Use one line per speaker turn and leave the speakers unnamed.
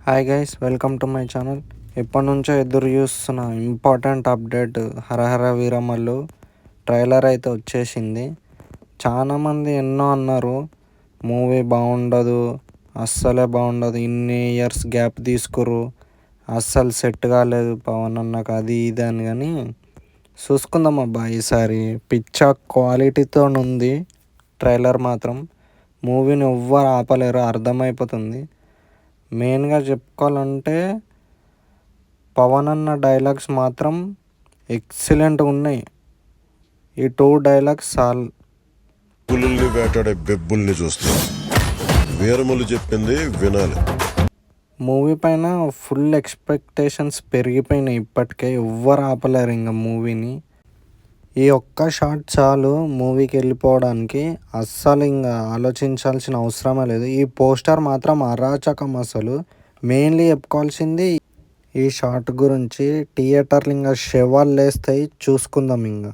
Hi guys, welcome to my channel. ఎప్పటి నుంచో ఎదురు చూస్తున్న ఇంపార్టెంట్ అప్డేట్ హరహర వీరమల్లు ట్రైలర్ అయితే వచ్చేసింది. చాలామంది ఎన్నో అన్నారు, మూవీ బాగుండదు, అస్సలే బాగుండదు, ఇన్ని ఇయర్స్ గ్యాప్ తీసుకురు, అస్సలు సెట్ కాలేదు పవన్ అన్నకు అది ఇది అని. కానీ చూసుకుందాం అబ్బా, ఈసారి పిచ్చా క్వాలిటీతో ఉంది ట్రైలర్ మాత్రం. మూవీని ఎవ్వరు ఆపలేరు, అర్థమైపోతుంది. మెయిన్గా చెప్పుకోవాలంటే పవన్ అన్న డైలాగ్స్ మాత్రం ఎక్సలెంట్గా ఉన్నాయి. ఈ 2 డైలాగ్స్ చాలు.
పులుల్ని వేటాడే బెబ్బుల్ని చూస్తే వీరములు చెప్పింది వినాలి.
మూవీ పైన ఫుల్ ఎక్స్పెక్టేషన్స్ పెరిగిపోయినాయి. ఇప్పటికే ఎవ్వరు ఆపలేరు ఇంకా మూవీని. ఈ ఒక్క షాట్ చాలు మూవీకి వెళ్ళిపోవడానికి, అస్సలు ఇంకా ఆలోచించాల్సిన అవసరమే లేదు. ఈ పోస్టర్ మాత్రం అరాచకం. అసలు మెయిన్లీ చెప్పుకోవాల్సింది ఈ షాట్ గురించి. థియేటర్లు ఇంకా శవాలు లేస్తాయి, చూసుకుందాం ఇంకా.